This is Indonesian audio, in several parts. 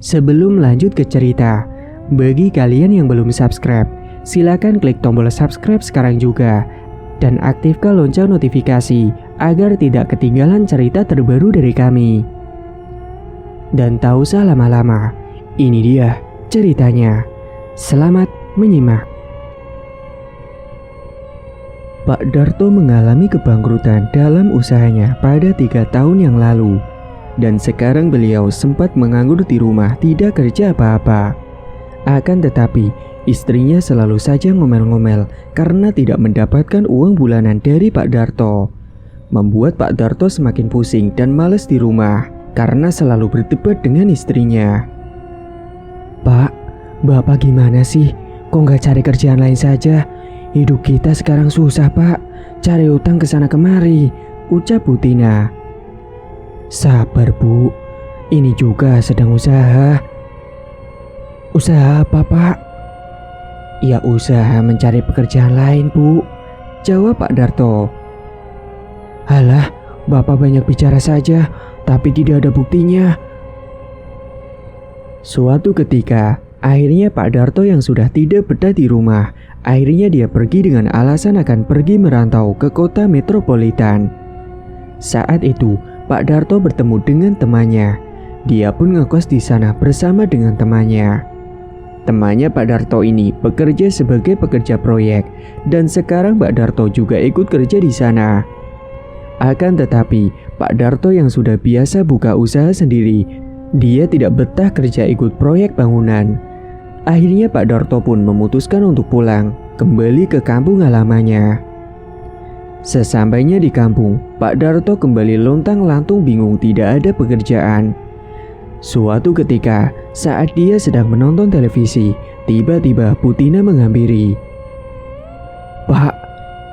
Sebelum lanjut ke cerita, bagi kalian yang belum subscribe, silakan klik tombol subscribe sekarang juga dan aktifkan lonceng notifikasi agar tidak ketinggalan cerita terbaru dari kami. Dan tak usah lama-lama, ini dia ceritanya. Selamat menyimak. Pak Darto mengalami kebangkrutan dalam usahanya pada 3 tahun yang lalu. Dan sekarang beliau sempat menganggur di rumah, tidak kerja apa-apa. Akan tetapi, istrinya selalu saja ngomel-ngomel karena tidak mendapatkan uang bulanan dari Pak Darto. Membuat Pak Darto semakin pusing dan malas di rumah karena selalu berdebat dengan istrinya. "Pak, Bapak gimana sih? Kok nggak cari kerjaan lain saja? Hidup kita sekarang susah, Pak. Cari utang ke sana kemari," ucap Bu Tina. "Sabar, Bu. Ini juga sedang usaha." "Usaha apa, Pak?" "Ya usaha mencari pekerjaan lain, Bu," jawab Pak Darto. "Halah, Bapak banyak bicara saja, tapi tidak ada buktinya." Suatu ketika, akhirnya Pak Darto yang sudah tidak betah di rumah, akhirnya dia pergi dengan alasan akan pergi merantau ke kota metropolitan. Saat itu, Pak Darto bertemu dengan temannya. Dia pun ngekos di sana bersama dengan temannya. Temannya Pak Darto ini bekerja sebagai pekerja proyek dan sekarang Pak Darto juga ikut kerja di sana. Akan tetapi, Pak Darto yang sudah biasa buka usaha sendiri, dia tidak betah kerja ikut proyek bangunan. Akhirnya Pak Darto pun memutuskan untuk pulang, kembali ke kampung halamannya. Sesampainya di kampung, Pak Darto kembali lontang-lantung bingung tidak ada pekerjaan. Suatu ketika, saat dia sedang menonton televisi, tiba-tiba Bu Tina menghampiri. "Pak,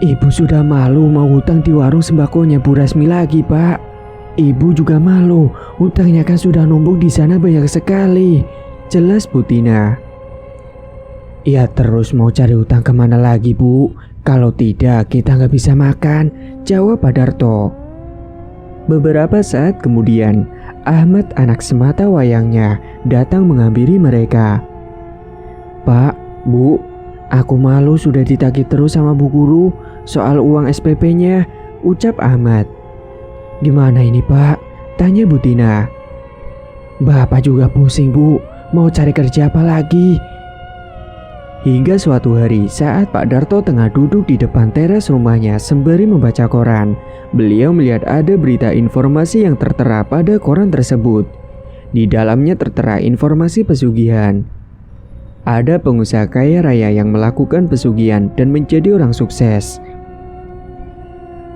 Ibu sudah malu mau hutang di warung sembakonya Bu Rasmi lagi, Pak. Ibu juga malu, hutangnya kan sudah numpuk di sana banyak sekali," jelas Bu Tina. "Ya terus mau cari hutang kemana lagi, Bu? Kalau tidak kita nggak bisa makan," jawab Pak Darto. Beberapa saat kemudian, Ahmad anak semata wayangnya datang menghampiri mereka. "Pak, Bu, aku malu sudah ditagih terus sama Bu Guru soal uang SPP-nya," ucap Ahmad. "Gimana ini, Pak?" tanya Bu Tina. "Bapak juga pusing, Bu. Mau cari kerja apa lagi?" Hingga suatu hari saat Pak Darto tengah duduk di depan teras rumahnya sembari membaca koran, beliau melihat ada berita informasi yang tertera pada koran tersebut. Di dalamnya tertera informasi pesugihan. Ada pengusaha kaya raya yang melakukan pesugihan dan menjadi orang sukses.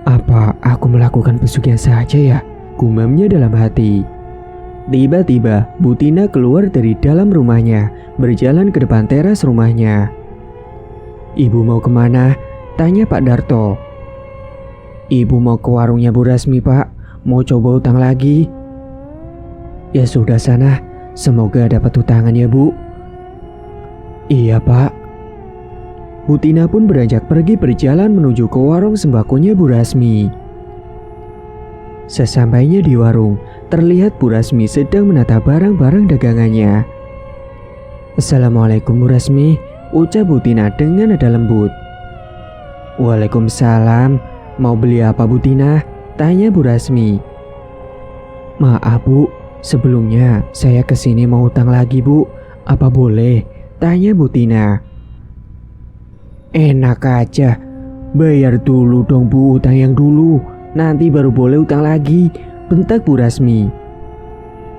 "Apa aku melakukan pesugihan saja ya?" gumamnya dalam hati. Tiba-tiba, Bu Tina keluar dari dalam rumahnya, berjalan ke depan teras rumahnya. "Ibu mau kemana?" tanya Pak Darto. "Ibu mau ke warungnya Bu Rasmi, Pak. Mau coba utang lagi." "Ya sudah sana, semoga dapat utangan ya, Bu." "Iya, Pak." Bu Tina pun beranjak pergi berjalan menuju ke warung sembakonya Bu Rasmi. Sesampainya di warung, terlihat Bu Rasmi sedang menata barang-barang dagangannya. "Assalamualaikum Bu Rasmi," ucap Bu Tina dengan nada lembut. "Waalaikumsalam. Mau beli apa Bu Tina?" tanya Bu Rasmi. "Maaf Bu, sebelumnya saya kesini mau utang lagi Bu. Apa boleh?" tanya Bu Tina. "Enak aja, bayar dulu dong Bu utang yang dulu. Nanti baru boleh utang lagi," bentak Bu Rasmi.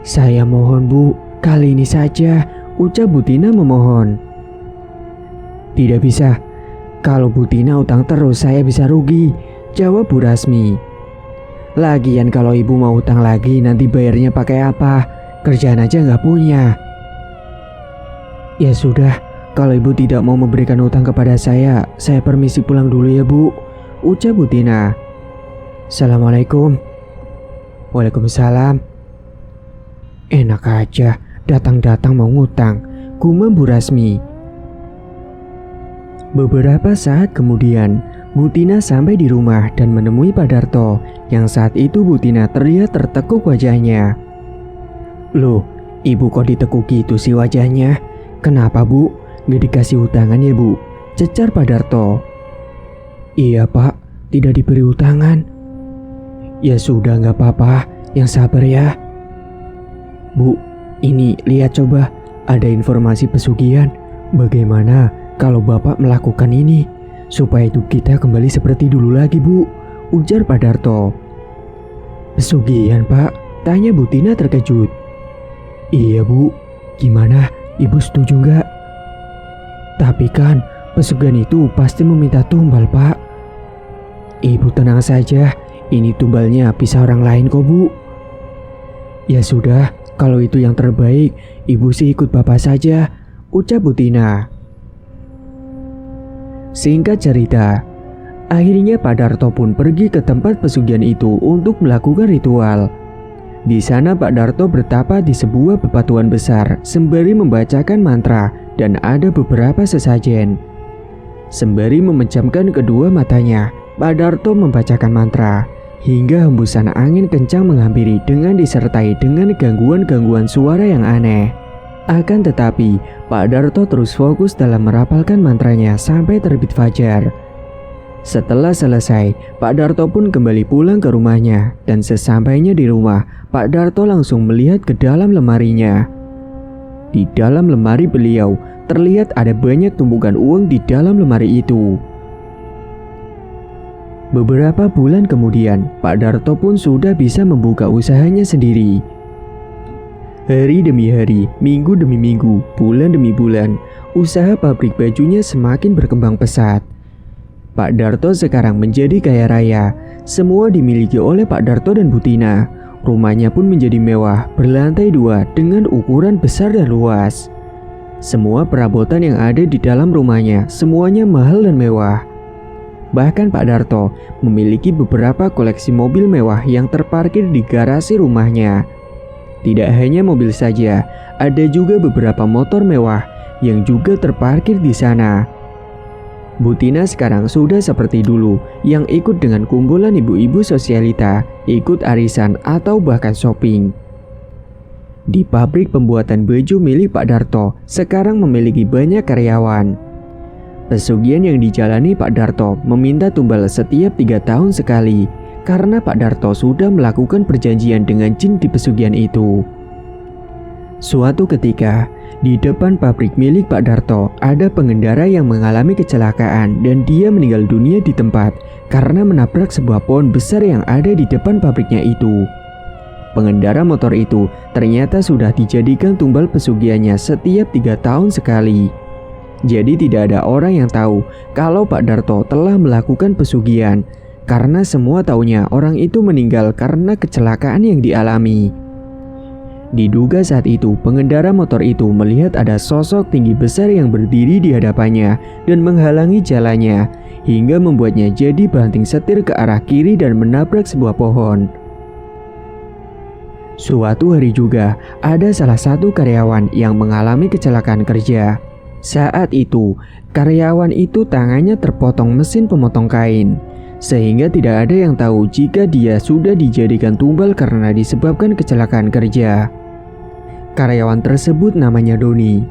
"Saya mohon Bu, kali ini saja," ucap Bu Tina memohon. "Tidak bisa. Kalau Bu Tina utang terus saya bisa rugi," jawab Bu Rasmi. "Lagian kalau Ibu mau utang lagi nanti bayarnya pakai apa? Kerjaan aja nggak punya." "Ya sudah, kalau Ibu tidak mau memberikan utang kepada saya permisi pulang dulu ya Bu," ucap Bu Tina. "Assalamualaikum." "Waalaikumsalam." "Enak aja, datang-datang mau ngutang," gumam Bu Rasmi. Beberapa saat kemudian, Bu Tina sampai di rumah dan menemui Pak Darto, yang saat itu Bu Tina terlihat tertekuk wajahnya. "Loh, Ibu kok ditekuk gitu sih wajahnya? Kenapa Bu? Nggak dikasih utangan ya Bu? Cecar Pak Darto. Iya Pak, tidak diberi utangan. Ya sudah nggak apa-apa, yang sabar ya. Bu, ini lihat coba, ada informasi pesugihan. Bagaimana kalau Bapak melakukan ini? Supaya hidup kita kembali seperti dulu lagi Bu, ujar Pak Darto. Pesugihan Pak? Tanya Bu Tina terkejut. Iya Bu, gimana? Ibu setuju nggak? Tapi kan pesugihan itu pasti meminta tumbal Pak. Ibu tenang saja, ini tumbalnya bisa orang lain kok Bu. Ya sudah, kalau itu yang terbaik, Ibu sih ikut Bapak saja, ucap Bu Tina. Singkat cerita, akhirnya Pak Darto pun pergi ke tempat pesugihan itu untuk melakukan ritual. Di sana Pak Darto bertapa di sebuah bebatuan besar sembari membacakan mantra dan ada beberapa sesajen. Sembari memejamkan kedua matanya, Pak Darto membacakan mantra hingga hembusan angin kencang menghampiri dengan disertai dengan gangguan-gangguan suara yang aneh. Akan tetapi, Pak Darto terus fokus dalam merapalkan mantranya sampai terbit fajar. Setelah selesai, Pak Darto pun kembali pulang ke rumahnya dan sesampainya di rumah, Pak Darto langsung melihat ke dalam lemarinya. Di dalam lemari beliau, terlihat ada banyak tumpukan uang di dalam lemari itu. Beberapa bulan kemudian, Pak Darto pun sudah bisa membuka usahanya sendiri. Hari demi hari, minggu demi minggu, bulan demi bulan, usaha pabrik bajunya semakin berkembang pesat. Pak Darto sekarang menjadi kaya raya, semua dimiliki oleh Pak Darto dan Bu Tina. Rumahnya pun menjadi mewah, berlantai 2 dengan ukuran besar dan luas. Semua perabotan yang ada di dalam rumahnya semuanya mahal dan mewah. Bahkan Pak Darto memiliki beberapa koleksi mobil mewah yang terparkir di garasi rumahnya. Tidak hanya mobil saja, ada juga beberapa motor mewah yang juga terparkir di sana. Bu Tina sekarang sudah seperti dulu, yang ikut dengan kumpulan ibu-ibu sosialita, ikut arisan atau bahkan shopping. Di pabrik pembuatan baju milik Pak Darto, sekarang memiliki banyak karyawan. Pesugihan yang dijalani Pak Darto meminta tumbal setiap 3 tahun sekali, karena Pak Darto sudah melakukan perjanjian dengan jin di pesugihan itu. Suatu ketika, di depan pabrik milik Pak Darto ada pengendara yang mengalami kecelakaan dan dia meninggal dunia di tempat karena menabrak sebuah pohon besar yang ada di depan pabriknya itu. Pengendara motor itu ternyata sudah dijadikan tumbal pesugihannya setiap 3 tahun sekali. Jadi tidak ada orang yang tahu kalau Pak Darto telah melakukan pesugihan, karena semua taunya orang itu meninggal karena kecelakaan yang dialami. Diduga saat itu pengendara motor itu melihat ada sosok tinggi besar yang berdiri di hadapannya dan menghalangi jalannya, hingga membuatnya jadi banting setir ke arah kiri dan menabrak sebuah pohon. Suatu hari juga ada salah satu karyawan yang mengalami kecelakaan kerja. Saat itu, karyawan itu tangannya terpotong mesin pemotong kain, sehingga tidak ada yang tahu jika dia sudah dijadikan tumbal karena disebabkan kecelakaan kerja. Karyawan tersebut namanya Doni.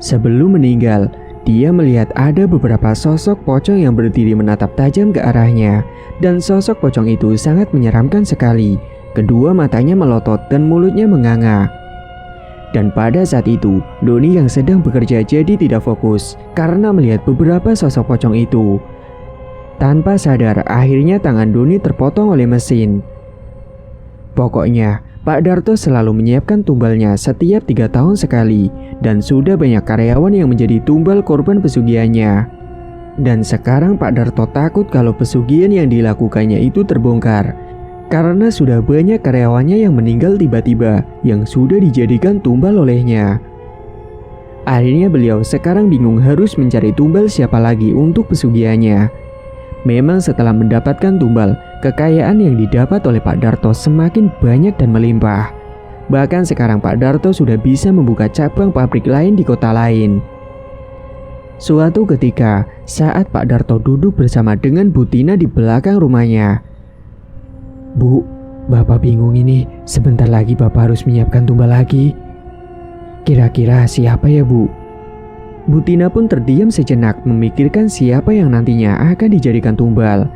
Sebelum meninggal, dia melihat ada beberapa sosok pocong yang berdiri menatap tajam ke arahnya, dan sosok pocong itu sangat menyeramkan sekali. Kedua matanya melotot dan mulutnya menganga. Dan pada saat itu, Doni yang sedang bekerja jadi tidak fokus karena melihat beberapa sosok pocong itu. Tanpa sadar, akhirnya tangan Doni terpotong oleh mesin. Pokoknya, Pak Darto selalu menyiapkan tumbalnya setiap 3 tahun sekali, dan sudah banyak karyawan yang menjadi tumbal korban pesugihannya. Dan sekarang Pak Darto takut kalau pesugihan yang dilakukannya itu terbongkar, karena sudah banyak karyawannya yang meninggal tiba-tiba yang sudah dijadikan tumbal olehnya. Akhirnya beliau sekarang bingung harus mencari tumbal siapa lagi untuk pesugihannya. Memang setelah mendapatkan tumbal, kekayaan yang didapat oleh Pak Darto semakin banyak dan melimpah. Bahkan sekarang Pak Darto sudah bisa membuka cabang pabrik lain di kota lain. Suatu ketika, saat Pak Darto duduk bersama dengan Bu Tina di belakang rumahnya. Bu, Bapak bingung ini, sebentar lagi Bapak harus menyiapkan tumbal lagi. Kira-kira siapa ya, Bu? Bu Tina pun terdiam sejenak memikirkan siapa yang nantinya akan dijadikan tumbal.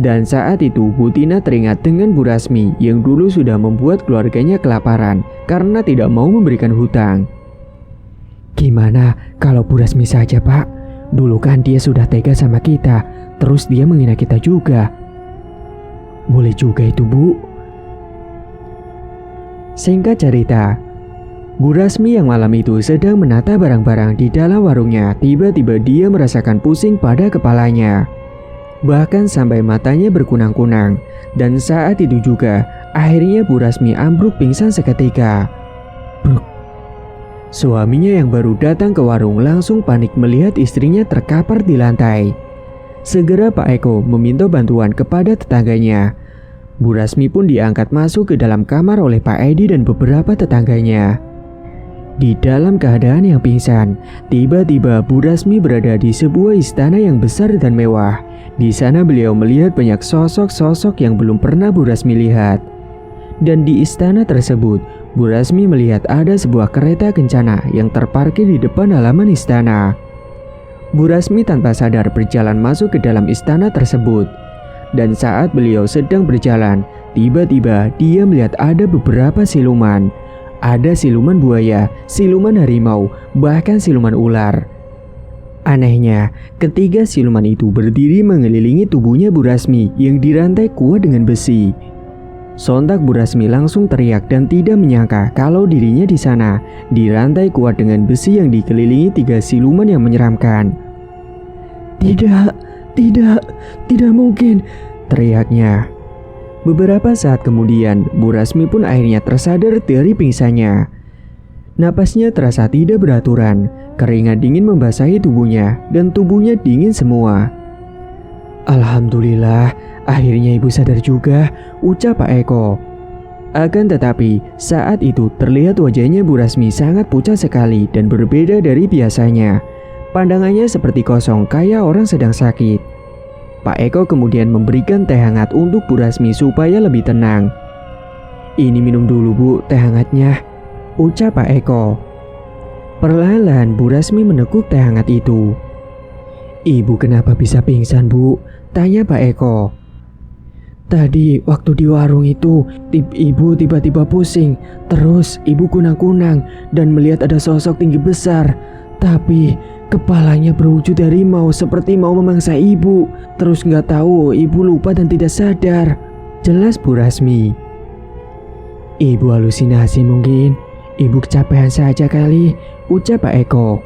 Dan saat itu Bu Tina teringat dengan Bu Rasmi yang dulu sudah membuat keluarganya kelaparan karena tidak mau memberikan hutang. Gimana kalau Bu Rasmi saja, Pak? Dulu kan dia sudah tega sama kita, terus dia menghina kita juga. Boleh juga itu, Bu. Singkat cerita, Bu Rasmi yang malam itu sedang menata barang-barang di dalam warungnya. Tiba-tiba dia merasakan pusing pada kepalanya, bahkan sampai matanya berkunang-kunang. Dan saat itu juga akhirnya Bu Rasmi ambruk pingsan seketika. Bruk. Suaminya yang baru datang ke warung langsung panik melihat istrinya terkapar di lantai. Segera Pak Eko meminta bantuan kepada tetangganya. Bu Rasmi pun diangkat masuk ke dalam kamar oleh Pak Edi dan beberapa tetangganya. Di dalam keadaan yang pingsan, tiba-tiba Bu Rasmi berada di sebuah istana yang besar dan mewah. Di sana beliau melihat banyak sosok-sosok yang belum pernah Bu Rasmi lihat. Dan di istana tersebut, Bu Rasmi melihat ada sebuah kereta kencana yang terparkir di depan halaman istana. Bu Rasmi tanpa sadar berjalan masuk ke dalam istana tersebut. Dan saat beliau sedang berjalan, tiba-tiba dia melihat ada beberapa siluman. Ada siluman buaya, siluman harimau, bahkan siluman ular. Anehnya, ketiga siluman itu berdiri mengelilingi tubuhnya Bu Rasmi yang dirantai kuat dengan besi. Sontak Bu Rasmi langsung teriak dan tidak menyangka kalau dirinya di sana dirantai kuat dengan besi yang dikelilingi tiga siluman yang menyeramkan. Tidak mungkin, teriaknya. Beberapa saat kemudian, Bu Rasmi pun akhirnya tersadar dari pingsannya. Napasnya terasa tidak beraturan, keringat dingin membasahi tubuhnya dan tubuhnya dingin semua. Alhamdulillah, akhirnya ibu sadar juga, ucap Pak Eko. Akan tetapi, saat itu terlihat wajahnya Bu Rasmi sangat pucat sekali dan berbeda dari biasanya. Pandangannya seperti kosong kayak orang sedang sakit. Pak Eko kemudian memberikan teh hangat untuk Bu Rasmi supaya lebih tenang. Ini minum dulu, Bu, teh hangatnya, ucap Pak Eko. Perlahan-lahan Bu Rasmi meneguk teh hangat itu. Ibu kenapa bisa pingsan, Bu? Tanya Pak Eko. Tadi waktu di warung itu, ibu tiba-tiba pusing. Terus ibu kunang-kunang dan melihat ada sosok tinggi besar. Tapi kepalanya berwujud harimau seperti mau memangsa ibu. Terus nggak tahu ibu lupa dan tidak sadar. Jelas Bu Rasmi. Ibu halusinasi mungkin. Ibu kecapean saja kali, ucap Pak Eko.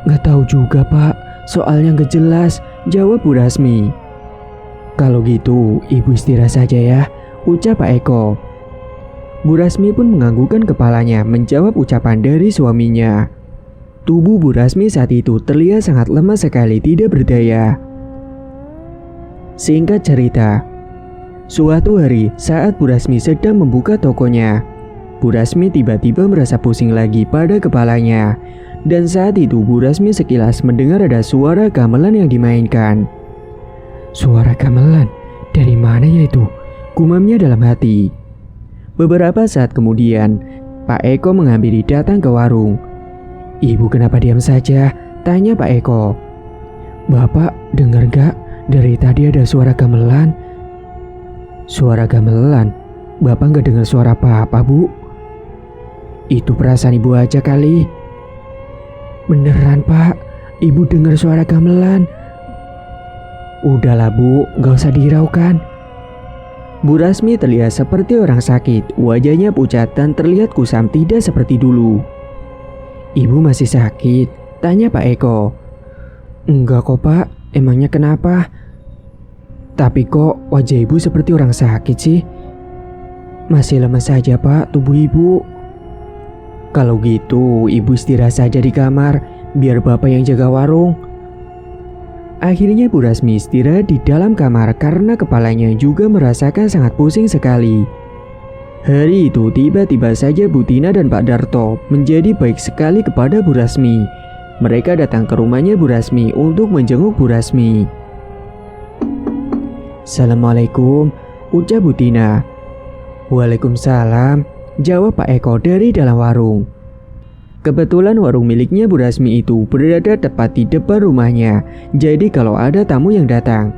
Nggak tahu juga, Pak. Soalnya nggak jelas, jawab Bu Rasmi. Kalau gitu, ibu istirahat saja ya, ucap Pak Eko. Bu Rasmi pun menganggukkan kepalanya menjawab ucapan dari suaminya. Tubuh Bu Rasmi saat itu terlihat sangat lemah sekali, tidak berdaya. Singkat cerita, suatu hari saat Bu Rasmi sedang membuka tokonya, Bu Rasmi tiba-tiba merasa pusing lagi pada kepalanya. Dan saat itu Bu Rasmi sekilas mendengar ada suara gamelan yang dimainkan. Suara gamelan? Dari mana ya itu? Gumamnya dalam hati. Beberapa saat kemudian, Pak Eko menghampiri datang ke warung. Ibu kenapa diam saja? Tanya Pak Eko. Bapak dengar gak? Dari tadi ada suara gamelan. Suara gamelan? Bapak gak dengar suara apa-apa, Bu? Itu perasaan ibu aja kali. Beneran, Pak, ibu dengar suara gamelan. Udahlah, Bu, gak usah dihiraukan. Bu Rasmi terlihat seperti orang sakit. Wajahnya pucat dan terlihat kusam, tidak seperti dulu. Ibu masih sakit? Tanya Pak Eko. Enggak kok, Pak, emangnya kenapa? Tapi kok wajah ibu seperti orang sakit sih? Masih lemas saja, Pak, tubuh ibu. Kalau gitu, ibu istirahat saja di kamar, biar bapak yang jaga warung. Akhirnya Bu Rasmi istirahat di dalam kamar karena kepalanya juga merasakan sangat pusing sekali. Hari itu tiba-tiba saja Bu Tina dan Pak Darto menjadi baik sekali kepada Bu Rasmi. Mereka datang ke rumahnya Bu Rasmi untuk menjenguk Bu Rasmi. Assalamualaikum, ucap Bu Tina. Waalaikumsalam, jawab Pak Eko dari dalam warung. Kebetulan warung miliknya Bu Rasmi itu berada tepat di depan rumahnya. Jadi kalau ada tamu yang datang,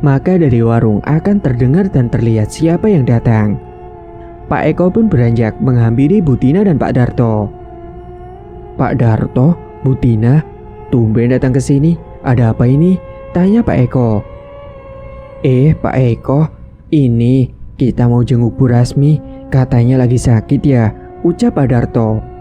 maka dari warung akan terdengar dan terlihat siapa yang datang. Pak Eko pun beranjak menghampiri Bu Tina dan Pak Darto. Pak Darto, Bu Tina, tumben datang ke sini. Ada apa ini? Tanya Pak Eko. Pak Eko, ini kita mau jenguk Bu Rasmi. Katanya lagi sakit ya, ucap Pak Darto.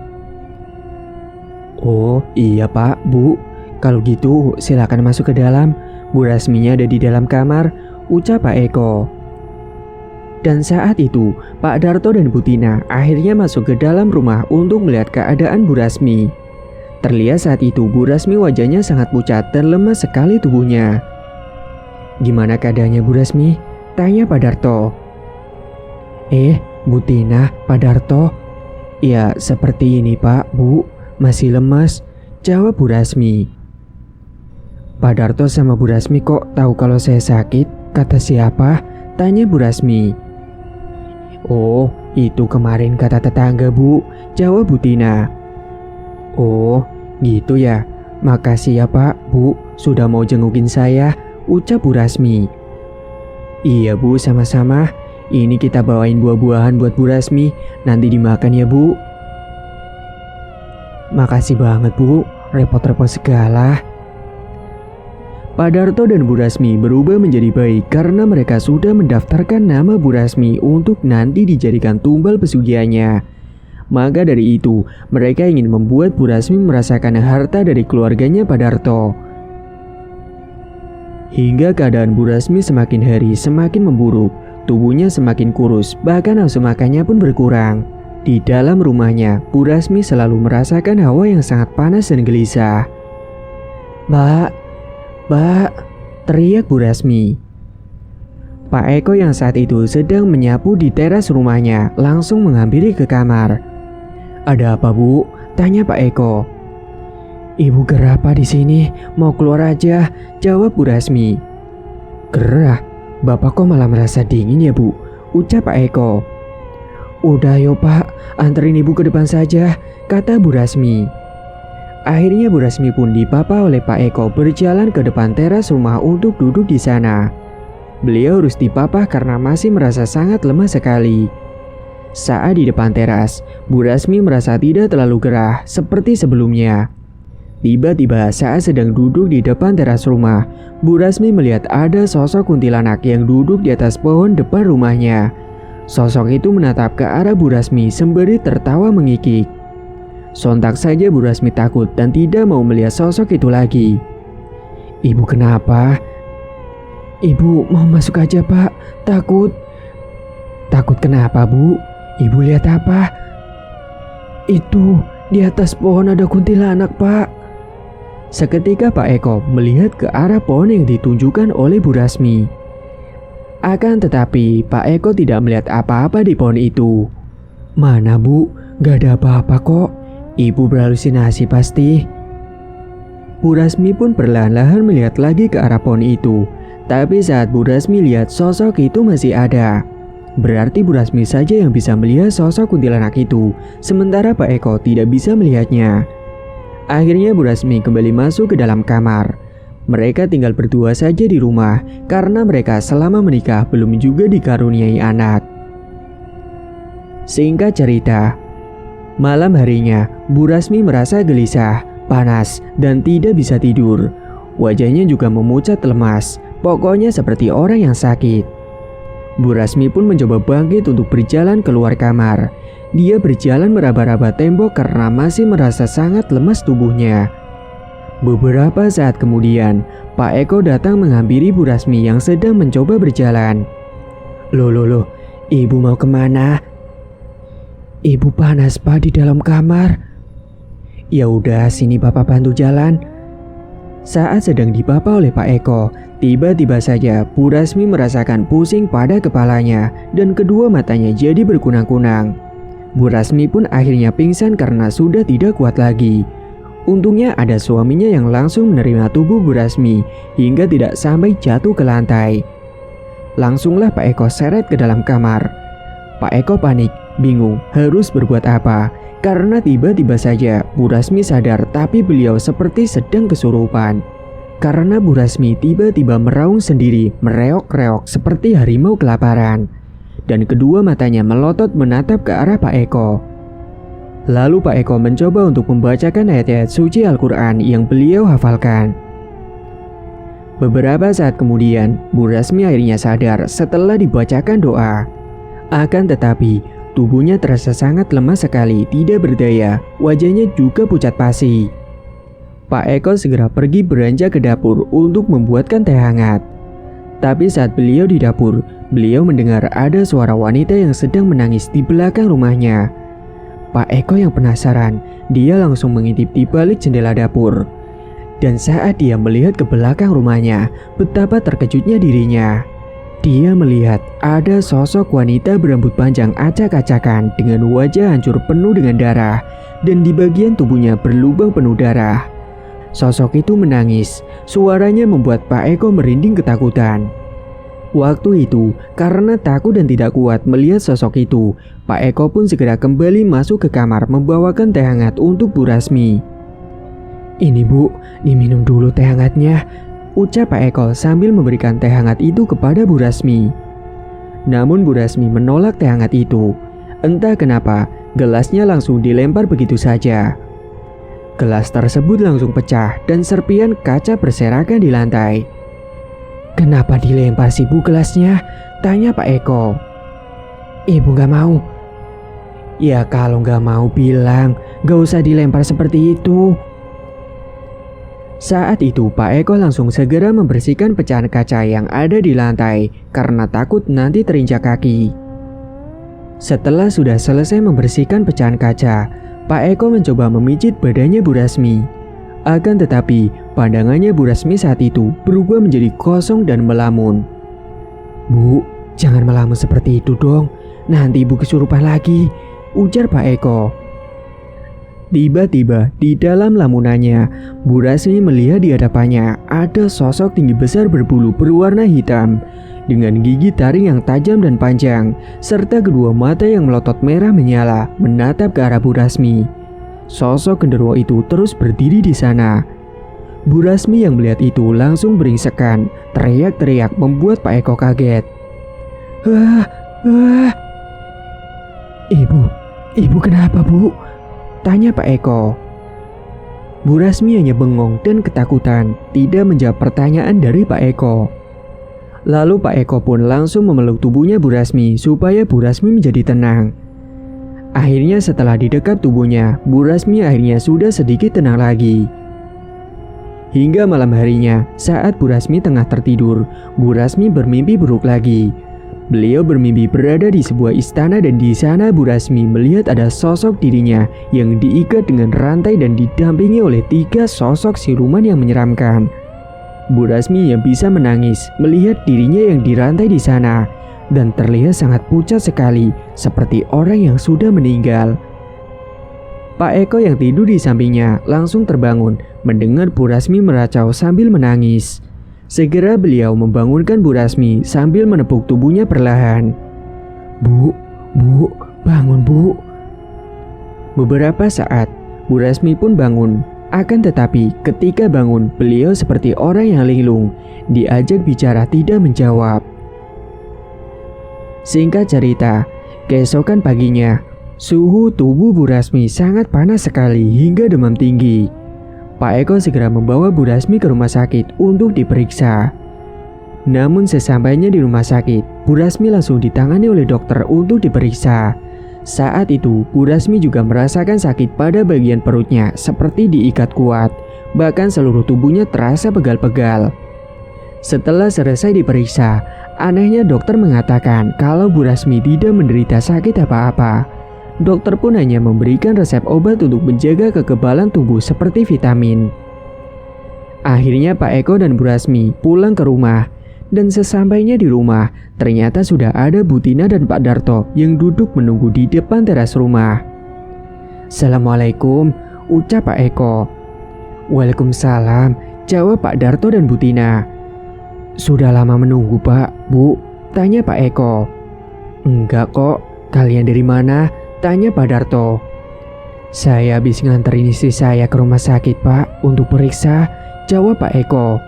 Oh iya Pak, Bu. Kalau gitu silakan masuk ke dalam. Bu Rasminya ada di dalam kamar, ucap Pak Eko. Dan saat itu, Pak Darto dan Bu Tina akhirnya masuk ke dalam rumah untuk melihat keadaan Bu Rasmi. Terlihat saat itu Bu Rasmi wajahnya sangat pucat dan lemas sekali tubuhnya. Gimana keadaannya Bu Rasmi? Tanya Pak Darto. Bu Tina, Pak Darto. Ya seperti ini Pak, Bu. Masih lemas, jawab Bu Rasmi. Pak Darto sama Bu Rasmi kok tahu kalau saya sakit? Kata siapa? Tanya Bu Rasmi. Oh, itu kemarin kata tetangga Bu, jawab Bu Tina. Oh, gitu ya. Makasih ya Pak, Bu, sudah mau jengukin saya, ucap Bu Rasmi. Iya Bu, sama-sama. Ini kita bawain buah-buahan buat Bu Rasmi, nanti dimakan ya Bu. Makasih banget Bu, repot-repot segala. Pak Darto dan Bu Rasmi berubah menjadi baik karena mereka sudah mendaftarkan nama Bu Rasmi untuk nanti dijadikan tumbal pesugihannya. Maka dari itu, mereka ingin membuat Bu Rasmi merasakan harta dari keluarganya Pak Darto. Hingga keadaan Bu Rasmi semakin hari semakin memburuk, tubuhnya semakin kurus, bahkan nafsu makannya pun berkurang. Di dalam rumahnya, Bu Rasmi selalu merasakan hawa yang sangat panas dan gelisah. Mbak, teriak Bu Rasmi. Pak Eko yang saat itu sedang menyapu di teras rumahnya langsung menghampiri ke kamar. Ada apa Bu? Tanya Pak Eko. Ibu gerah Pak di sini, mau keluar aja, jawab Bu Rasmi. Gerah? Bapak kok malah merasa dingin ya Bu? Ucap Pak Eko. Udah yo Pak, anterin ibu ke depan saja, kata Bu Rasmi. Akhirnya Bu Rasmi pun dipapa oleh Pak Eko berjalan ke depan teras rumah untuk duduk di sana. Beliau harus dipapah karena masih merasa sangat lemah sekali. Saat di depan teras, Bu Rasmi merasa tidak terlalu gerah seperti sebelumnya. Tiba-tiba saat sedang duduk di depan teras rumah, Bu Rasmi melihat ada sosok kuntilanak yang duduk di atas pohon depan rumahnya. Sosok itu menatap ke arah Bu Rasmi sembari tertawa mengikik. Sontak saja Bu Rasmi takut dan tidak mau melihat sosok itu lagi. Ibu kenapa? Ibu mau masuk aja Pak, takut. Takut kenapa Bu? Ibu lihat apa? Itu di atas pohon ada kuntilanak Pak. Seketika Pak Eko melihat ke arah pohon yang ditunjukkan oleh Bu Rasmi. Akan tetapi Pak Eko tidak melihat apa-apa di pohon itu. Mana Bu? Gak ada apa-apa kok. Ibu berhalusinasi pasti. Bu Rasmi pun perlahan-lahan melihat lagi ke arah pohon itu. Tapi saat Bu Rasmi lihat sosok itu masih ada. Berarti Bu Rasmi saja yang bisa melihat sosok kuntilanak itu, sementara Pak Eko tidak bisa melihatnya. Akhirnya Bu Rasmi kembali masuk ke dalam kamar. Mereka tinggal berdua saja di rumah karena mereka selama menikah belum juga dikaruniai anak. Singkat cerita, malam harinya Bu Rasmi merasa gelisah, panas, dan tidak bisa tidur. Wajahnya juga memucat lemas, pokoknya seperti orang yang sakit. Bu Rasmi pun mencoba bangkit untuk berjalan keluar kamar. Dia berjalan meraba-raba tembok karena masih merasa sangat lemas tubuhnya. Beberapa saat kemudian, Pak Eko datang menghampiri Bu Rasmi yang sedang mencoba berjalan. Loh, ibu mau kemana? Ibu panas Pak di dalam kamar. Ya udah, sini Bapak bantu jalan. Saat sedang dipapa oleh Pak Eko, tiba-tiba saja Bu Rasmi merasakan pusing pada kepalanya dan kedua matanya jadi berkunang-kunang. Bu Rasmi pun akhirnya pingsan karena sudah tidak kuat lagi. Untungnya ada suaminya yang langsung menerima tubuh Bu Rasmi hingga tidak sampai jatuh ke lantai. Langsunglah Pak Eko seret ke dalam kamar. Pak Eko panik bingung harus berbuat apa. Karena tiba-tiba saja Bu Rasmi sadar tapi beliau seperti sedang kesurupan. Karena Bu Rasmi tiba-tiba meraung sendiri, mereok-reok seperti harimau kelaparan. Dan kedua matanya melotot menatap ke arah Pak Eko. Lalu Pak Eko mencoba untuk membacakan ayat-ayat suci Al-Quran yang beliau hafalkan. Beberapa saat kemudian, Bu Rasmi akhirnya sadar setelah dibacakan doa. Akan tetapi, tubuhnya terasa sangat lemah sekali, tidak berdaya, wajahnya juga pucat pasi. Pak Eko segera pergi beranjak ke dapur untuk membuatkan teh hangat. Tapi saat beliau di dapur, beliau mendengar ada suara wanita yang sedang menangis di belakang rumahnya. Pak Eko yang penasaran, dia langsung mengintip di balik jendela dapur. Dan saat dia melihat ke belakang rumahnya, betapa terkejutnya dirinya. Dia melihat ada sosok wanita berambut panjang acak-acakan dengan wajah hancur penuh dengan darah, dan di bagian tubuhnya berlubang penuh darah. Sosok itu menangis, suaranya membuat Pak Eko merinding ketakutan. Waktu itu, karena takut dan tidak kuat melihat sosok itu, Pak Eko pun segera kembali masuk ke kamar membawakan teh hangat untuk Bu Rasmi. "Ini Bu, diminum dulu teh hangatnya," ucap Pak Eko sambil memberikan teh hangat itu kepada Bu Rasmi. Namun Bu Rasmi menolak teh hangat itu. Entah kenapa, gelasnya langsung dilempar begitu saja. Gelas tersebut langsung pecah dan serpian kaca berserakan di lantai. "Kenapa dilempar sih Bu gelasnya?" tanya Pak Eko. "Ibu gak mau." "Ya kalau gak mau bilang, gak usah dilempar seperti itu." Saat itu Pak Eko langsung segera membersihkan pecahan kaca yang ada di lantai karena takut nanti terinjak kaki. Setelah sudah selesai membersihkan pecahan kaca, Pak Eko mencoba memijit badannya Bu Rasmi. Akan tetapi pandangannya Bu Rasmi saat itu berubah menjadi kosong dan melamun. "Bu, jangan melamun seperti itu dong, nanti Ibu kesurupan lagi," ujar Pak Eko. Tiba-tiba di dalam lamunannya, Bu Rasmi melihat di hadapannya ada sosok tinggi besar berbulu berwarna hitam dengan gigi taring yang tajam dan panjang, serta kedua mata yang melotot merah menyala menatap ke arah Bu Rasmi. Sosok genderuwo itu terus berdiri di sana. Bu Rasmi yang melihat itu langsung beringsekan, teriak-teriak membuat Pak Eko kaget. "Wah, wah. Ibu kenapa Bu?" tanya Pak Eko. Bu Rasmi hanya bengong dan ketakutan, tidak menjawab pertanyaan dari Pak Eko. Lalu Pak Eko pun langsung memeluk tubuhnya Bu Rasmi supaya Bu Rasmi menjadi tenang. Akhirnya setelah didekap tubuhnya, Bu Rasmi akhirnya sudah sedikit tenang lagi. Hingga malam harinya, saat Bu Rasmi tengah tertidur, Bu Rasmi bermimpi buruk lagi. Beliau bermimpi berada di sebuah istana dan di sana Bu Rasmi melihat ada sosok dirinya yang diikat dengan rantai dan didampingi oleh 3 sosok siluman yang menyeramkan. Bu Rasmi yang bisa menangis melihat dirinya yang dirantai di sana dan terlihat sangat pucat sekali seperti orang yang sudah meninggal. Pak Eko yang tidur di sampingnya langsung terbangun mendengar Bu Rasmi meracau sambil menangis. Segera beliau membangunkan Bu Rasmi sambil menepuk tubuhnya perlahan. Bu, bangun Bu." Beberapa saat, Bu Rasmi pun bangun. Akan tetapi ketika bangun, beliau seperti orang yang linglung. Diajak bicara tidak menjawab. Singkat cerita, keesokan paginya, suhu tubuh Bu Rasmi sangat panas sekali hingga demam tinggi. Pak Eko segera membawa Bu Rasmi ke rumah sakit untuk diperiksa. Namun sesampainya di rumah sakit, Bu Rasmi langsung ditangani oleh dokter untuk diperiksa. Saat itu, Bu Rasmi juga merasakan sakit pada bagian perutnya seperti diikat kuat. Bahkan seluruh tubuhnya terasa pegal-pegal. Setelah selesai diperiksa, anehnya dokter mengatakan kalau Bu Rasmi tidak menderita sakit apa-apa. Dokter pun hanya memberikan resep obat untuk menjaga kekebalan tubuh seperti vitamin. Akhirnya Pak Eko dan Bu Rasmi pulang ke rumah. Dan sesampainya di rumah, ternyata sudah ada Bu Tina dan Pak Darto yang duduk menunggu di depan teras rumah. "Assalamualaikum," ucap Pak Eko. "Waalaikumsalam," jawab Pak Darto dan Bu Tina. "Sudah lama menunggu Pak, Bu?" tanya Pak Eko. "Enggak kok, "Kalian dari mana?" tanya Pak Darto. "Saya habis nganterin istri saya ke rumah sakit, Pak, untuk periksa," jawab Pak Eko.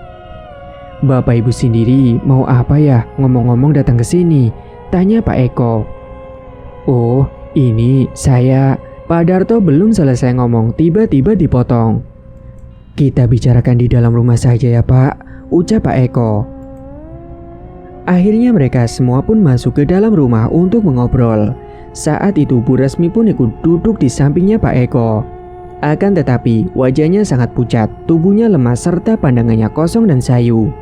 "Bapak Ibu sendiri mau apa ya ngomong-ngomong datang ke sini?" tanya Pak Eko. "Oh, ini saya..." Pak Darto belum selesai ngomong, tiba-tiba dipotong. "Kita bicarakan di dalam rumah saja ya, Pak," ucap Pak Eko. Akhirnya mereka semua pun masuk ke dalam rumah untuk mengobrol. Saat itu Bu Rasmi pun ikut duduk di sampingnya Pak Eko. Akan tetapi wajahnya sangat pucat, tubuhnya lemah serta pandangannya kosong dan sayu.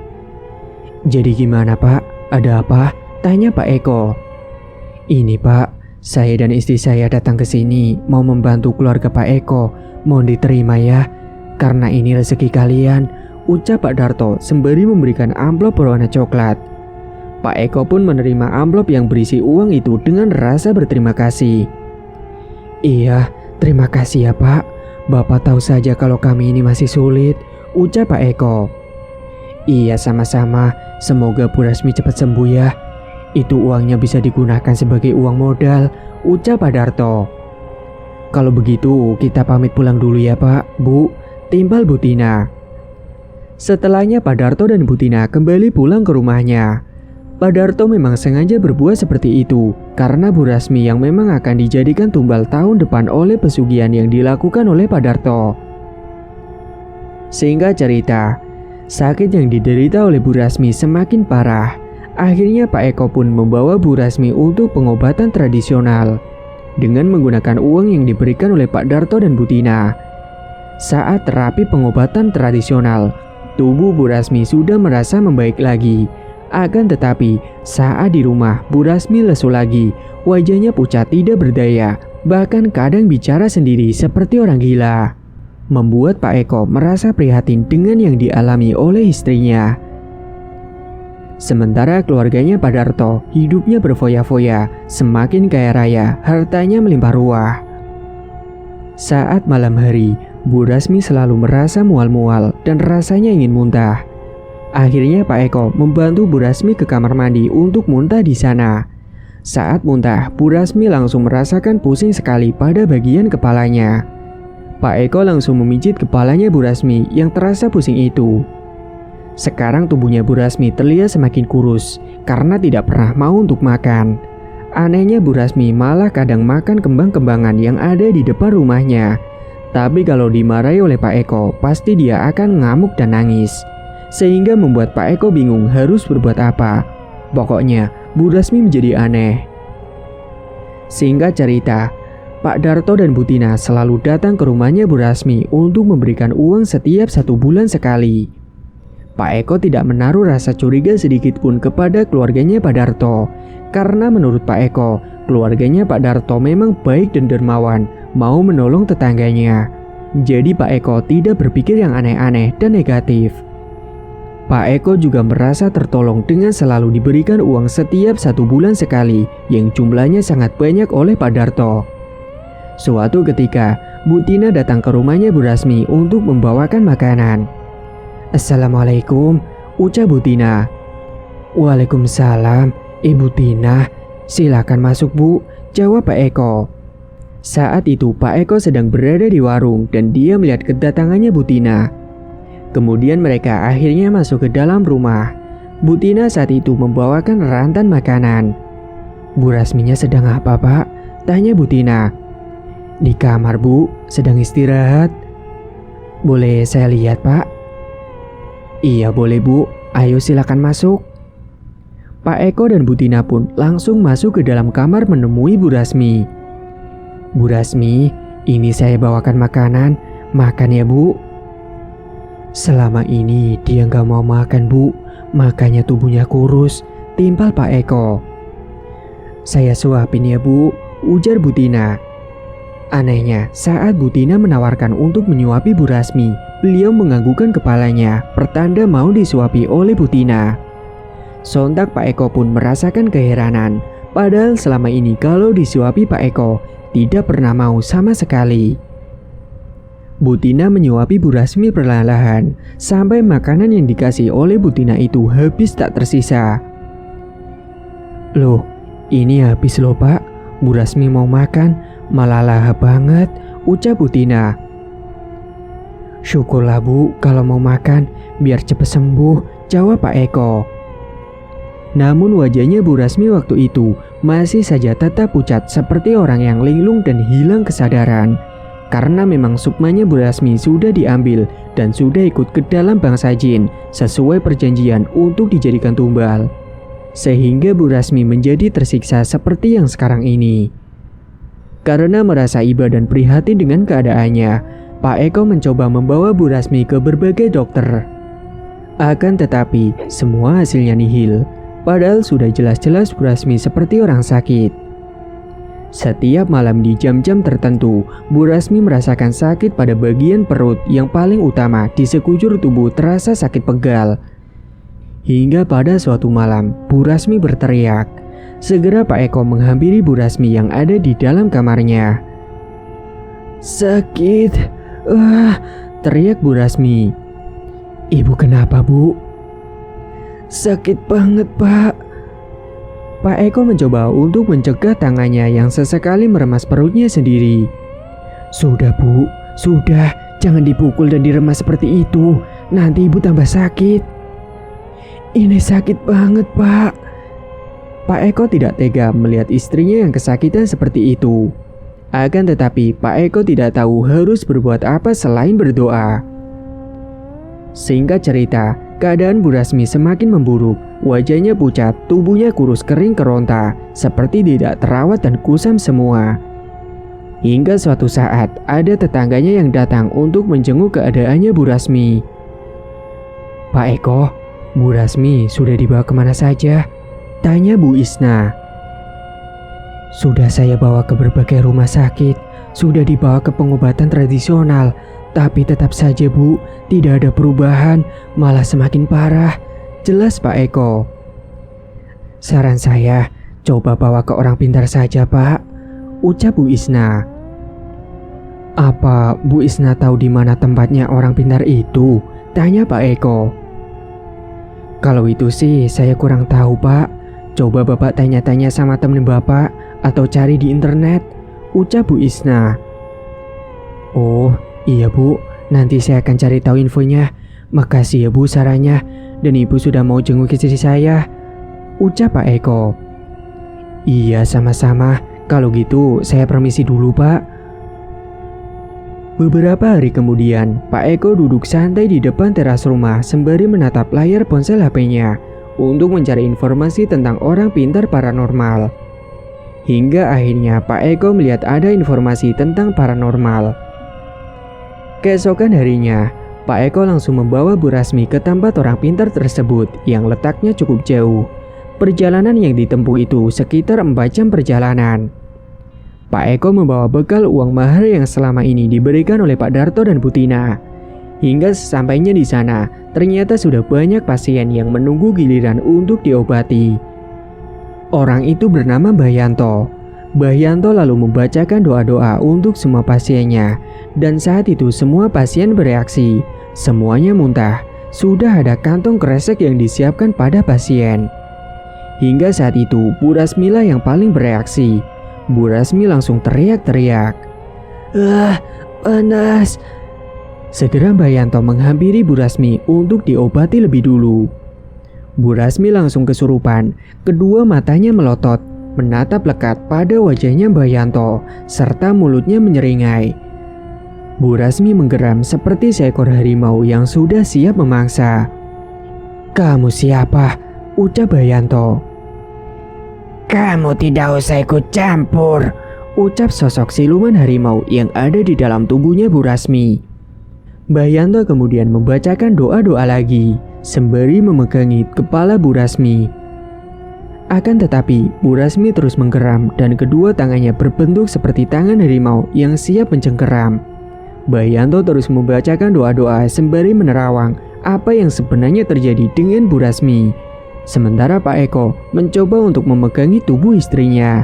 "Jadi gimana, Pak? Ada apa?" tanya Pak Eko. "Ini, Pak, saya dan istri saya datang ke sini mau membantu keluarga Pak Eko. Mohon diterima ya, karena ini rezeki kalian," ucap Pak Darto sembari memberikan amplop berwarna coklat. Pak Eko pun menerima amplop yang berisi uang itu dengan rasa berterima kasih. "Iya, terima kasih ya, Pak. Bapak tahu saja kalau kami ini masih sulit," ucap Pak Eko. "Iya, sama-sama. Semoga Bu Rasmi cepat sembuh ya. Itu uangnya bisa digunakan sebagai uang modal," ucap Pak Darto. "Kalau begitu kita pamit pulang dulu ya, Pak, Bu," timbal Bu Tina. Setelahnya Pak Darto dan Bu Tina kembali pulang ke rumahnya. Pak Darto memang sengaja berbuat seperti itu karena Bu Rasmi yang memang akan dijadikan tumbal tahun depan oleh pesugihan yang dilakukan oleh Pak Darto. Singkat cerita, sakit yang diderita oleh Bu Rasmi semakin parah. Akhirnya Pak Eko pun membawa Bu Rasmi untuk pengobatan tradisional dengan menggunakan uang yang diberikan oleh Pak Darto dan Bu Tina. Saat terapi pengobatan tradisional, tubuh Bu Rasmi sudah merasa membaik lagi. Akan tetapi saat di rumah Bu Rasmi lesu lagi, wajahnya pucat tidak berdaya, bahkan kadang bicara sendiri seperti orang gila. Membuat Pak Eko merasa prihatin dengan yang dialami oleh istrinya. Sementara keluarganya Pak Darto hidupnya berfoya-foya, semakin kaya raya, hartanya melimpah ruah. Saat malam hari, Bu Rasmi selalu merasa mual-mual dan rasanya ingin muntah. Akhirnya Pak Eko membantu Bu Rasmi ke kamar mandi untuk muntah di sana. Saat muntah, Bu Rasmi langsung merasakan pusing sekali pada bagian kepalanya. Pak Eko langsung memijit kepalanya Bu Rasmi yang terasa pusing itu. Sekarang tubuhnya Bu Rasmi terlihat semakin kurus karena tidak pernah mau untuk makan. Anehnya Bu Rasmi malah kadang makan kembang-kembangan yang ada di depan rumahnya. Tapi kalau dimarahi oleh Pak Eko, pasti dia akan ngamuk dan nangis. Sehingga membuat Pak Eko bingung harus berbuat apa. Pokoknya Bu Rasmi menjadi aneh. Singkat cerita, Pak Darto dan Bu Tina selalu datang ke rumahnya Bu Rasmi untuk memberikan uang setiap 1 bulan sekali. Pak Eko tidak menaruh rasa curiga sedikit pun kepada keluarganya Pak Darto. Karena menurut Pak Eko, keluarganya Pak Darto memang baik dan dermawan, mau menolong tetangganya. Jadi Pak Eko tidak berpikir yang aneh-aneh dan negatif. Pak Eko juga merasa tertolong dengan selalu diberikan uang setiap 1 bulan sekali yang jumlahnya sangat banyak oleh Pak Darto. Suatu ketika, Bu Tina datang ke rumahnya Bu Rasmi untuk membawakan makanan. "Assalamualaikum," ucap Bu Tina. "Waalaikumsalam, Ibu Tina. Silakan masuk, Bu," jawab Pak Eko. Saat itu Pak Eko sedang berada di warung dan dia melihat kedatangannya Bu Tina. Kemudian mereka akhirnya masuk ke dalam rumah. Bu Tina saat itu membawakan rantan makanan. "Bu Rasminya sedang apa, Pak?" tanya Bu Tina. "Di kamar, Bu, sedang istirahat." "Boleh saya lihat, Pak?" "Iya boleh, Bu. Ayo silakan masuk." Pak Eko dan Bu Tina pun langsung masuk ke dalam kamar menemui Bu Rasmi. "Bu Rasmi, ini saya bawakan makanan. Makan ya, Bu." "Selama ini dia nggak mau makan, Bu. Makanya tubuhnya kurus," timpal Pak Eko. "Saya suapin ya, Bu," ujar Bu Tina. Anehnya, saat Bu Tina menawarkan untuk menyuapi Bu Rasmi, beliau menganggukkan kepalanya, pertanda mau disuapi oleh Bu Tina. Sontak Pak Eko pun merasakan keheranan, padahal selama ini kalau disuapi Pak Eko, tidak pernah mau sama sekali. Bu Tina menyuapi Bu Rasmi perlahan-lahan, sampai makanan yang dikasih oleh Bu Tina itu habis tak tersisa. "Loh, ini habis loh, Pak," Bu Rasmi mau makan, malah lahap banget, ucap Bu Tina. Syukurlah Bu kalau mau makan, biar cepet sembuh, jawab Pak Eko. Namun wajahnya Bu Rasmi waktu itu masih saja tetap pucat seperti orang yang linglung dan hilang kesadaran. Karena memang sukmanya Bu Rasmi sudah diambil dan sudah ikut ke dalam bangsa jin sesuai perjanjian untuk dijadikan tumbal. Sehingga Bu Rasmi menjadi tersiksa seperti yang sekarang ini. Karena merasa iba dan prihatin dengan keadaannya, Pak Eko mencoba membawa Bu Rasmi ke berbagai dokter. Akan tetapi, semua hasilnya nihil. Padahal sudah jelas-jelas Bu Rasmi seperti orang sakit. Setiap malam di jam-jam tertentu, Bu Rasmi merasakan sakit pada bagian perut yang paling utama di sekujur tubuh terasa sakit pegal. Hingga pada suatu malam, Bu Rasmi berteriak. Segera Pak Eko menghampiri Bu Rasmi yang ada di dalam kamarnya. Sakit, teriak Bu Rasmi. Ibu kenapa Bu? Sakit banget Pak. Pak Eko mencoba untuk mencegah tangannya yang sesekali meremas perutnya sendiri. Sudah Bu, sudah, jangan dipukul dan diremas seperti itu. Nanti ibu tambah sakit. Ini sakit banget Pak. Pak Eko tidak tega melihat istrinya yang kesakitan seperti itu. Akan tetapi Pak Eko tidak tahu harus berbuat apa selain berdoa. Singkat cerita, keadaan Bu Rasmi semakin memburuk. Wajahnya pucat, tubuhnya kurus kering keronta, seperti tidak terawat dan kusam semua. Hingga suatu saat, ada tetangganya yang datang untuk menjenguk keadaannya Bu Rasmi. Pak Eko, Bu Rasmi sudah dibawa kemana saja? Tanya Bu Isna. Sudah saya bawa ke berbagai rumah sakit, sudah dibawa ke pengobatan tradisional, tapi tetap saja Bu, tidak ada perubahan, malah semakin parah. Jelas Pak Eko. Saran saya, coba bawa ke orang pintar saja Pak, ucap Bu Isna. Apa Bu Isna tahu di mana tempatnya orang pintar itu? Tanya Pak Eko. Kalau itu sih saya kurang tahu Pak. Coba Bapak tanya-tanya sama temen Bapak atau cari di internet, ucap Bu Isna. Oh iya Bu, nanti saya akan cari tahu infonya. Makasih ya Bu sarannya, dan Ibu sudah mau jenguk istri saya, ucap Pak Eko. Iya sama-sama, kalau gitu saya permisi dulu Pak. Beberapa hari kemudian, Pak Eko duduk santai di depan teras rumah sembari menatap layar ponsel HP-nya untuk mencari informasi tentang orang pintar paranormal. Hingga akhirnya Pak Eko melihat ada informasi tentang paranormal. Keesokan harinya, Pak Eko langsung membawa Bu Rasmi ke tempat orang pintar tersebut yang letaknya cukup jauh. Perjalanan yang ditempuh itu sekitar 4 jam perjalanan. Pak Eko membawa bekal uang mahar yang selama ini diberikan oleh Pak Darto dan Bu Tina. Hingga sesampainya di sana, ternyata sudah banyak pasien yang menunggu giliran untuk diobati. Orang itu bernama Mbah Yanto. Mbah Yanto lalu membacakan doa-doa untuk semua pasiennya. Dan saat itu semua pasien bereaksi. Semuanya muntah. Sudah ada kantong kresek yang disiapkan pada pasien. Hingga saat itu, Bu Rasmila yang paling bereaksi. Bu Rasmi langsung teriak-teriak. Panas. Segera Mbah Yanto menghampiri Bu Rasmi untuk diobati lebih dulu. Bu Rasmi langsung kesurupan, kedua matanya melotot, menatap lekat pada wajahnya Mbah Yanto, serta mulutnya menyeringai. Bu Rasmi menggeram seperti seekor harimau yang sudah siap memangsa. Kamu siapa? Ucap Mbah Yanto. Kamu tidak usah ikut campur, ucap sosok siluman harimau yang ada di dalam tubuhnya Bu Rasmi. Mbah Yanto kemudian membacakan doa-doa lagi, sembari memegangi kepala Bu Rasmi. Akan tetapi, Bu Rasmi terus menggeram dan kedua tangannya berbentuk seperti tangan harimau yang siap mencengkeram. Mbah Yanto terus membacakan doa-doa sembari menerawang apa yang sebenarnya terjadi dengan Bu Rasmi. Sementara Pak Eko mencoba untuk memegangi tubuh istrinya.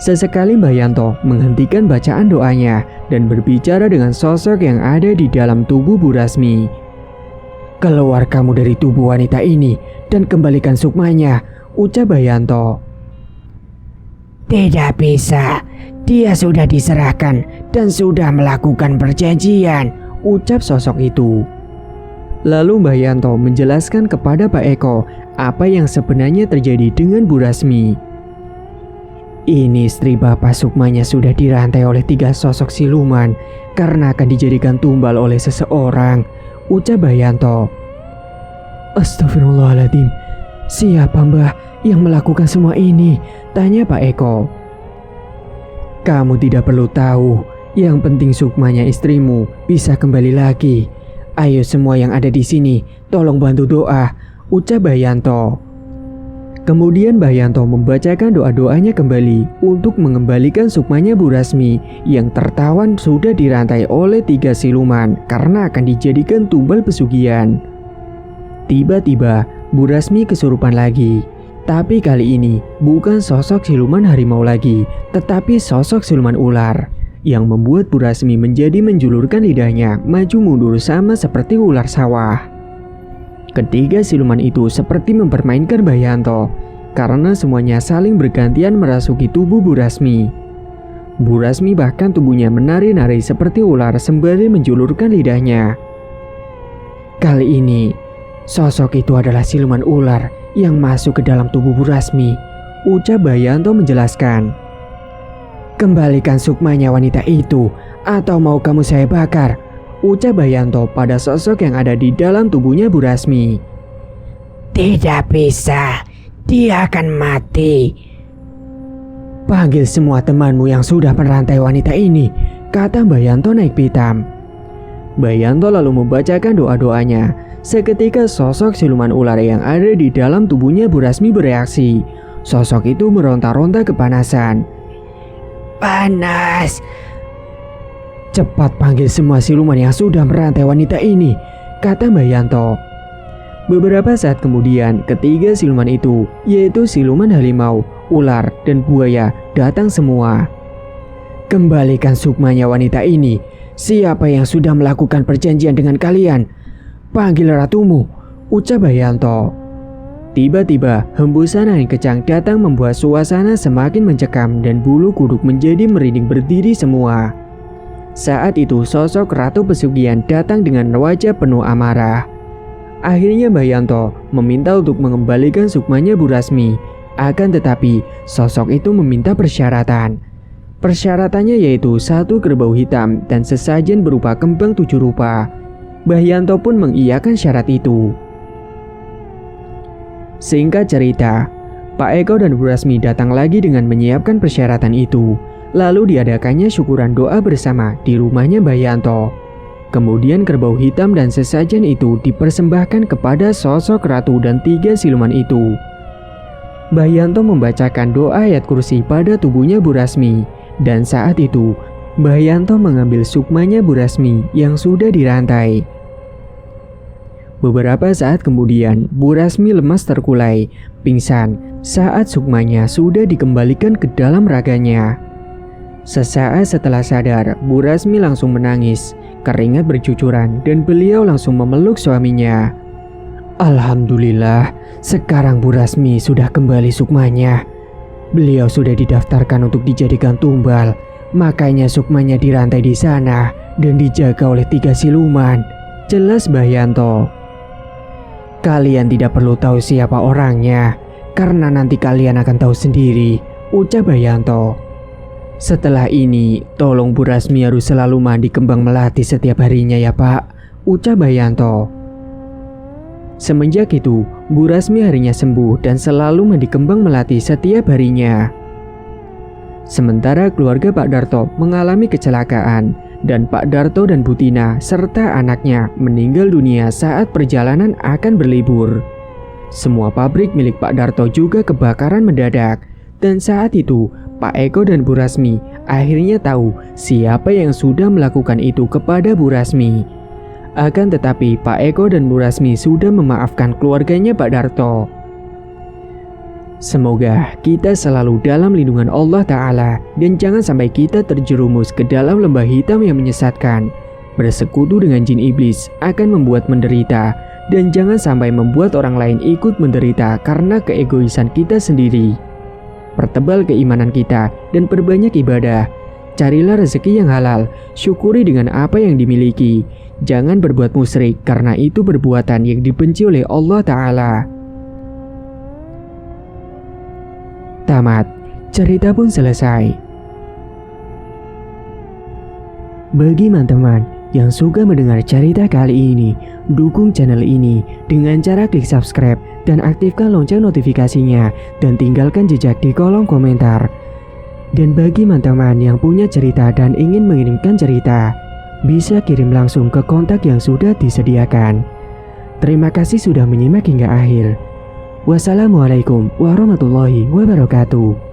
Sesekali Mbah Yanto menghentikan bacaan doanya dan berbicara dengan sosok yang ada di dalam tubuh Bu Rasmi. Keluar kamu dari tubuh wanita ini dan kembalikan sukmanya, ucap Mbah Yanto. Tidak bisa, dia sudah diserahkan dan sudah melakukan perjanjian, ucap sosok itu. Lalu Mbah Yanto menjelaskan kepada Pak Eko apa yang sebenarnya terjadi dengan Bu Rasmi. Ini istri Bapak Sukmanya sudah dirantai oleh 3 sosok siluman karena akan dijadikan tumbal oleh seseorang, ucap Mbah Yanto. Astagfirullahaladzim, siapa Mbah yang melakukan semua ini? Tanya Pak Eko. Kamu tidak perlu tahu, yang penting Sukmanya istrimu bisa kembali lagi. Ayo semua yang ada di sini, tolong bantu doa, ucap Mbah Yanto. Kemudian Mbah Yanto membacakan doa-doanya kembali untuk mengembalikan Sukmanya Bu Rasmi yang tertawan sudah dirantai oleh 3 siluman karena akan dijadikan tumbal pesugihan. Tiba-tiba Bu Rasmi kesurupan lagi. Tapi kali ini bukan sosok siluman harimau lagi, tetapi sosok siluman ular yang membuat Bu Rasmi menjadi menjulurkan lidahnya maju mundur sama seperti ular sawah. Ketiga siluman itu seperti mempermainkan Mbah Yanto karena semuanya saling bergantian merasuki tubuh Bu Rasmi. Bu Rasmi bahkan tubuhnya menari-nari seperti ular sembari menjulurkan lidahnya. Kali ini sosok itu adalah siluman ular yang masuk ke dalam tubuh Bu Rasmi, ucap Mbah Yanto menjelaskan. Kembalikan Sukmanya wanita itu, atau mau kamu saya bakar, ucap Mbah Yanto pada sosok yang ada di dalam tubuhnya Bu Rasmi. Tidak bisa, dia akan mati. Panggil semua temanmu yang sudah merantai wanita ini, kata Mbah Yanto naik pitam. Mbah Yanto lalu membacakan doa-doanya. Seketika sosok siluman ular yang ada di dalam tubuhnya Bu Rasmi bereaksi. Sosok itu meronta-ronta kepanasan. Panas. Cepat panggil semua siluman yang sudah merantai wanita ini, kata Mbah Yanto. Beberapa saat kemudian, ketiga siluman itu, yaitu siluman harimau, ular, dan buaya, datang semua. Kembalikan Sukmanya wanita ini. Siapa yang sudah melakukan perjanjian dengan kalian? Panggil ratumu, ucap Mbah Yanto. Tiba-tiba, hembusan angin kencang datang membuat suasana semakin mencekam dan bulu kuduk menjadi merinding berdiri semua. Saat itu sosok Ratu Pesugihan datang dengan wajah penuh amarah. Akhirnya Mbah Yanto meminta untuk mengembalikan Sukmanya Bu Rasmi. Akan tetapi sosok itu meminta persyaratan. Persyaratannya yaitu 1 kerbau hitam dan sesajen berupa kembang 7 rupa. Mbah Yanto pun mengiyakan syarat itu. Singkat cerita, Pak Eko dan Bu Rasmi datang lagi dengan menyiapkan persyaratan itu. Lalu diadakannya syukuran doa bersama di rumahnya Mbah Yanto. Kemudian kerbau hitam dan sesajen itu dipersembahkan kepada sosok ratu dan 3 siluman itu. Mbah Yanto membacakan doa ayat kursi pada tubuhnya Bu Rasmi. Dan saat itu Mbah Yanto mengambil Sukmanya Bu Rasmi yang sudah dirantai. Beberapa saat kemudian, Bu Rasmi lemas terkulai, pingsan saat Sukmanya sudah dikembalikan ke dalam raganya. Sesaat setelah sadar, Bu Rasmi langsung menangis, keringat bercucuran dan beliau langsung memeluk suaminya. Alhamdulillah, sekarang Bu Rasmi sudah kembali Sukmanya. Beliau sudah didaftarkan untuk dijadikan tumbal. Makanya Sukmanya dirantai di sana dan dijaga oleh 3 siluman, jelas Mbah Yanto. Kalian tidak perlu tahu siapa orangnya, karena nanti kalian akan tahu sendiri, ucap Mbah Yanto. Setelah ini, tolong Bu Rasmi harus selalu mandi kembang melati setiap harinya ya Pak, ucap Mbah Yanto. Semenjak itu, Bu Rasmi harinya sembuh dan selalu mandi kembang melati setiap harinya. Sementara keluarga Pak Darto mengalami kecelakaan dan Pak Darto dan Bu Tina serta anaknya meninggal dunia saat perjalanan akan berlibur. Semua pabrik milik Pak Darto juga kebakaran mendadak dan saat itu Pak Eko dan Bu Rasmi akhirnya tahu siapa yang sudah melakukan itu kepada Bu Rasmi. Akan tetapi Pak Eko dan Bu Rasmi sudah memaafkan keluarganya Pak Darto. Semoga kita selalu dalam lindungan Allah Ta'ala dan jangan sampai kita terjerumus ke dalam lembah hitam yang menyesatkan. Bersekutu dengan jin iblis akan membuat menderita dan jangan sampai membuat orang lain ikut menderita karena keegoisan kita sendiri. pertebal keimanan kita, dan perbanyak ibadah. Carilah rezeki yang halal, syukuri dengan apa yang dimiliki. Jangan berbuat musyrik karena itu perbuatan yang dibenci oleh Allah Ta'ala. Tamat, cerita pun selesai. Bagi teman-teman yang suka mendengar cerita kali ini, dukung channel ini dengan cara klik subscribe dan aktifkan lonceng notifikasinya dan tinggalkan jejak di kolom komentar. Dan bagi teman-teman yang punya cerita dan ingin mengirimkan cerita, bisa kirim langsung ke kontak yang sudah disediakan. Terima kasih sudah menyimak hingga akhir. Wassalamualaikum warahmatullahi wabarakatuh.